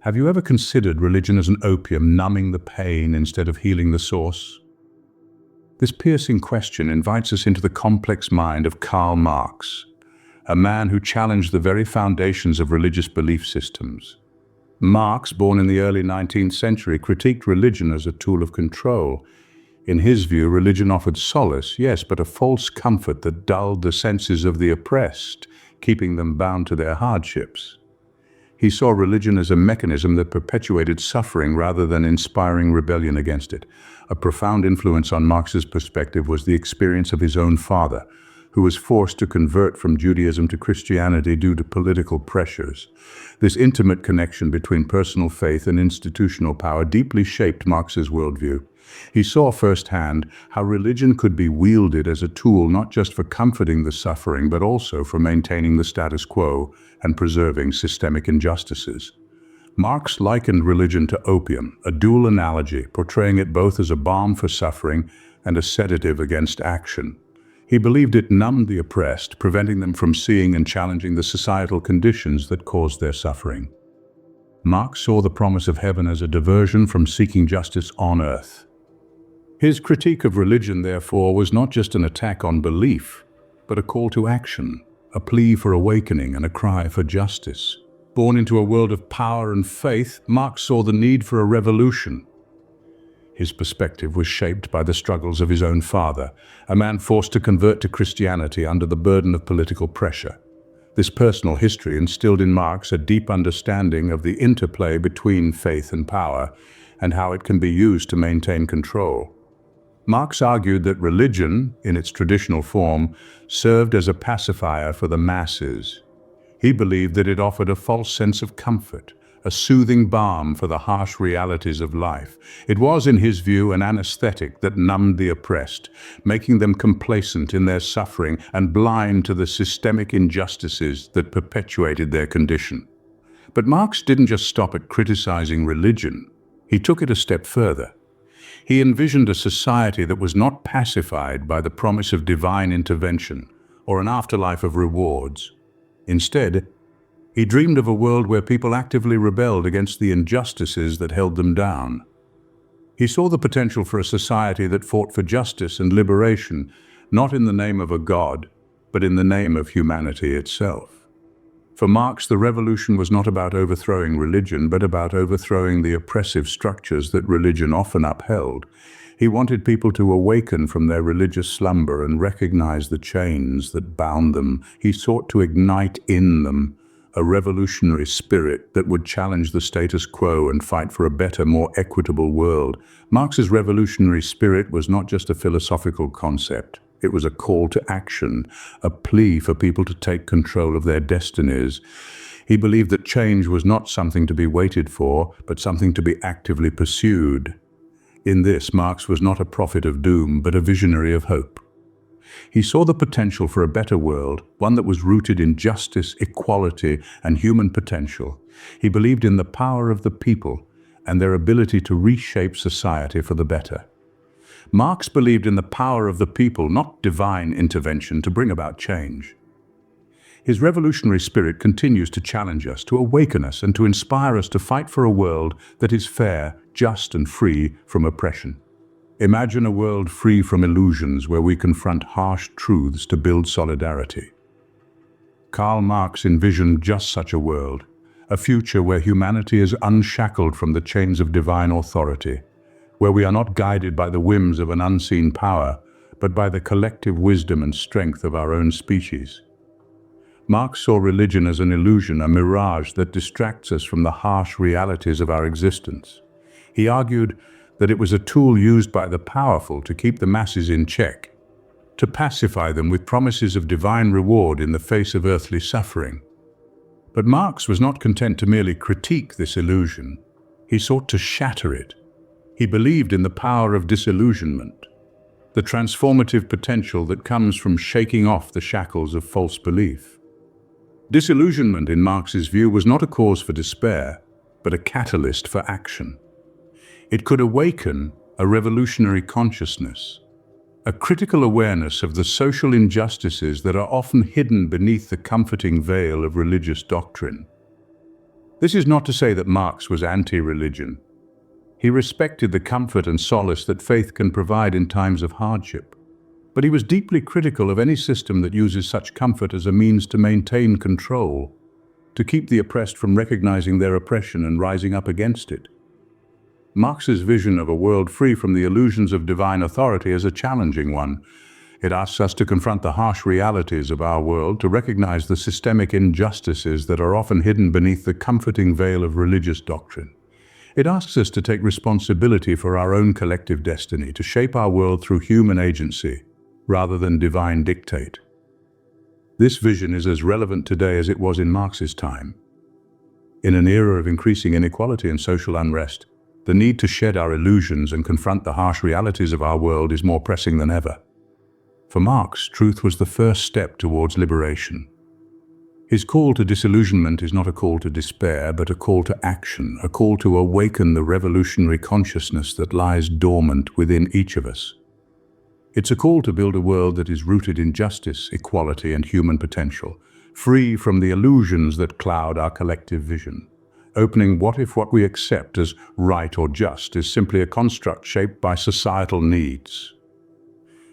Have you ever considered religion as an opium, numbing the pain instead of healing the source? This piercing question invites us into the complex mind of Karl Marx, a man who challenged the very foundations of religious belief systems. Marx, born in the early 19th century, critiqued religion as a tool of control. In his view, religion offered solace, yes, but a false comfort that dulled the senses of the oppressed, keeping them bound to their hardships. He saw religion as a mechanism that perpetuated suffering rather than inspiring rebellion against it. A profound influence on Marx's perspective was the experience of his own father, who was forced to convert from Judaism to Christianity due to political pressures. This intimate connection between personal faith and institutional power deeply shaped Marx's worldview. He saw firsthand how religion could be wielded as a tool not just for comforting the suffering, but also for maintaining the status quo and preserving systemic injustices. Marx likened religion to opium, a dual analogy, portraying it both as a balm for suffering and a sedative against action. He believed it numbed the oppressed, preventing them from seeing and challenging the societal conditions that caused their suffering. Marx saw the promise of heaven as a diversion from seeking justice on earth. His critique of religion, therefore, was not just an attack on belief, but a call to action, a plea for awakening and a cry for justice. Born into a world of power and faith, Marx saw the need for a revolution. His perspective was shaped by the struggles of his own father, a man forced to convert to Christianity under the burden of political pressure. This personal history instilled in Marx a deep understanding of the interplay between faith and power, and how it can be used to maintain control. Marx argued that religion, in its traditional form, served as a pacifier for the masses. He believed that it offered a false sense of comfort, a soothing balm for the harsh realities of life. It was, in his view, an anesthetic that numbed the oppressed, making them complacent in their suffering and blind to the systemic injustices that perpetuated their condition. But Marx didn't just stop at criticizing religion. He took it a step further. He envisioned a society that was not pacified by the promise of divine intervention or an afterlife of rewards. Instead, he dreamed of a world where people actively rebelled against the injustices that held them down. He saw the potential for a society that fought for justice and liberation, not in the name of a god, but in the name of humanity itself. For Marx, the revolution was not about overthrowing religion, but about overthrowing the oppressive structures that religion often upheld. He wanted people to awaken from their religious slumber and recognize the chains that bound them. He sought to ignite in them a revolutionary spirit that would challenge the status quo and fight for a better, more equitable world. Marx's revolutionary spirit was not just a philosophical concept. It was a call to action, a plea for people to take control of their destinies. He believed that change was not something to be waited for, but something to be actively pursued. In this, Marx was not a prophet of doom, but a visionary of hope. He saw the potential for a better world, one that was rooted in justice, equality, and human potential. He believed in the power of the people and their ability to reshape society for the better. Marx believed in the power of the people, not divine intervention, to bring about change. His revolutionary spirit continues to challenge us, to awaken us, and to inspire us to fight for a world that is fair, just, and free from oppression. Imagine a world free from illusions where we confront harsh truths to build solidarity. Karl Marx envisioned just such a world, a future where humanity is unshackled from the chains of divine authority, where we are not guided by the whims of an unseen power, but by the collective wisdom and strength of our own species. Marx saw religion as an illusion, a mirage that distracts us from the harsh realities of our existence. He argued that it was a tool used by the powerful to keep the masses in check, to pacify them with promises of divine reward in the face of earthly suffering. But Marx was not content to merely critique this illusion. He sought to shatter it. He believed in the power of disillusionment, the transformative potential that comes from shaking off the shackles of false belief. Disillusionment, in Marx's view, was not a cause for despair, but a catalyst for action. It could awaken a revolutionary consciousness, a critical awareness of the social injustices that are often hidden beneath the comforting veil of religious doctrine. This is not to say that Marx was anti-religion. He respected the comfort and solace that faith can provide in times of hardship. But he was deeply critical of any system that uses such comfort as a means to maintain control, to keep the oppressed from recognizing their oppression and rising up against it. Marx's vision of a world free from the illusions of divine authority is a challenging one. It asks us to confront the harsh realities of our world, to recognize the systemic injustices that are often hidden beneath the comforting veil of religious doctrine. It asks us to take responsibility for our own collective destiny, to shape our world through human agency, rather than divine dictate. This vision is as relevant today as it was in Marx's time. In an era of increasing inequality and social unrest, the need to shed our illusions and confront the harsh realities of our world is more pressing than ever. For Marx, truth was the first step towards liberation. His call to disillusionment is not a call to despair, but a call to action, a call to awaken the revolutionary consciousness that lies dormant within each of us. It's a call to build a world that is rooted in justice, equality, and human potential, free from the illusions that cloud our collective vision. Opening what if what we accept as right or just is simply a construct shaped by societal needs.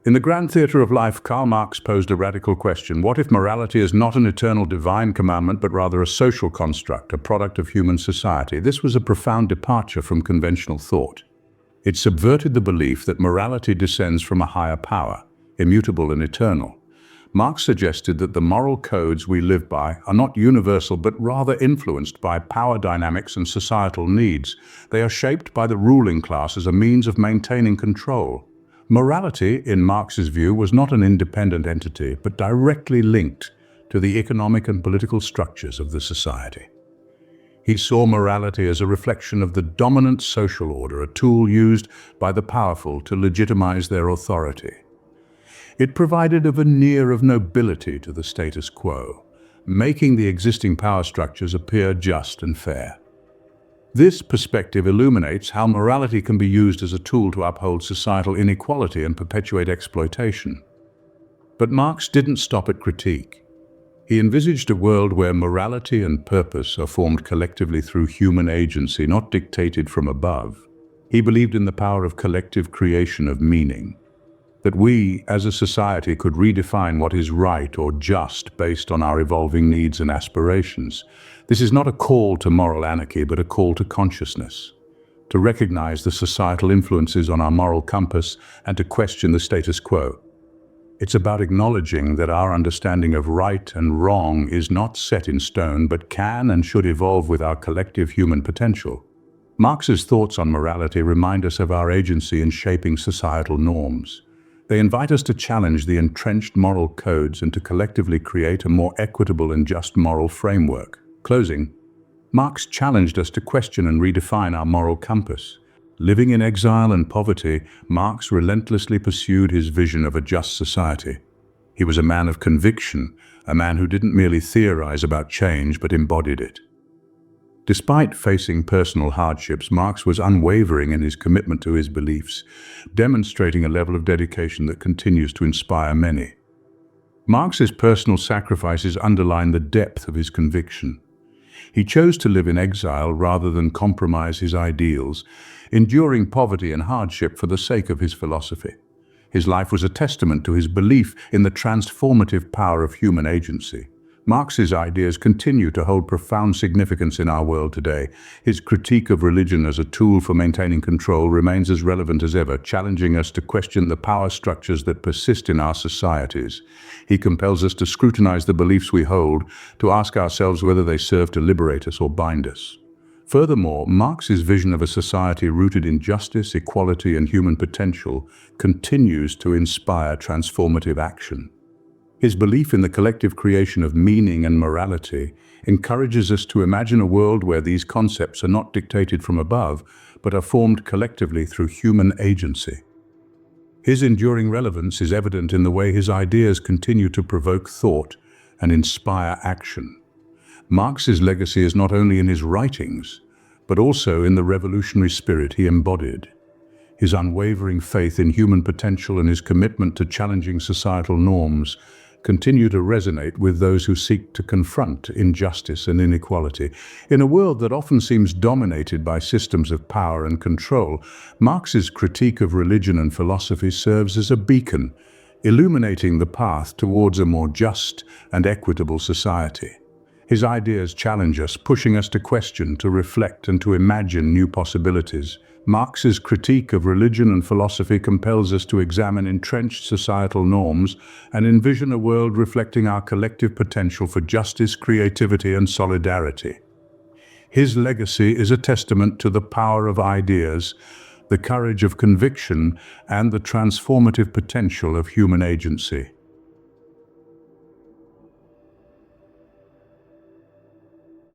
In the grand theatre of life, Karl Marx posed a radical question. What if morality is not an eternal divine commandment, but rather a social construct, a product of human society? This was a profound departure from conventional thought. It subverted the belief that morality descends from a higher power, immutable and eternal. Marx suggested that the moral codes we live by are not universal, but rather influenced by power dynamics and societal needs. They are shaped by the ruling class as a means of maintaining control. Morality, in Marx's view, was not an independent entity, but directly linked to the economic and political structures of the society. He saw morality as a reflection of the dominant social order, a tool used by the powerful to legitimize their authority. It provided a veneer of nobility to the status quo, making the existing power structures appear just and fair. This perspective illuminates how morality can be used as a tool to uphold societal inequality and perpetuate exploitation. But Marx didn't stop at critique. He envisaged a world where morality and purpose are formed collectively through human agency, not dictated from above. He believed in the power of collective creation of meaning, that we, as a society, could redefine what is right or just based on our evolving needs and aspirations. This is not a call to moral anarchy, but a call to consciousness, to recognize the societal influences on our moral compass and to question the status quo. It's about acknowledging that our understanding of right and wrong is not set in stone, but can and should evolve with our collective human potential. Marx's thoughts on morality remind us of our agency in shaping societal norms. They invite us to challenge the entrenched moral codes and to collectively create a more equitable and just moral framework. Closing, Marx challenged us to question and redefine our moral compass. Living in exile and poverty, Marx relentlessly pursued his vision of a just society. He was a man of conviction, a man who didn't merely theorize about change but embodied it. Despite facing personal hardships, Marx was unwavering in his commitment to his beliefs, demonstrating a level of dedication that continues to inspire many. Marx's personal sacrifices underline the depth of his conviction. He chose to live in exile rather than compromise his ideals, enduring poverty and hardship for the sake of his philosophy. His life was a testament to his belief in the transformative power of human agency. Marx's ideas continue to hold profound significance in our world today. His critique of religion as a tool for maintaining control remains as relevant as ever, challenging us to question the power structures that persist in our societies. He compels us to scrutinize the beliefs we hold, to ask ourselves whether they serve to liberate us or bind us. Furthermore, Marx's vision of a society rooted in justice, equality, and human potential continues to inspire transformative action. His belief in the collective creation of meaning and morality encourages us to imagine a world where these concepts are not dictated from above, but are formed collectively through human agency. His enduring relevance is evident in the way his ideas continue to provoke thought and inspire action. Marx's legacy is not only in his writings, but also in the revolutionary spirit he embodied. His unwavering faith in human potential and his commitment to challenging societal norms continue to resonate with those who seek to confront injustice and inequality. In a world that often seems dominated by systems of power and control, Marx's critique of religion and philosophy serves as a beacon, illuminating the path towards a more just and equitable society. His ideas challenge us, pushing us to question, to reflect, and to imagine new possibilities. Marx's critique of religion and philosophy compels us to examine entrenched societal norms and envision a world reflecting our collective potential for justice, creativity, and solidarity. His legacy is a testament to the power of ideas, the courage of conviction, and the transformative potential of human agency.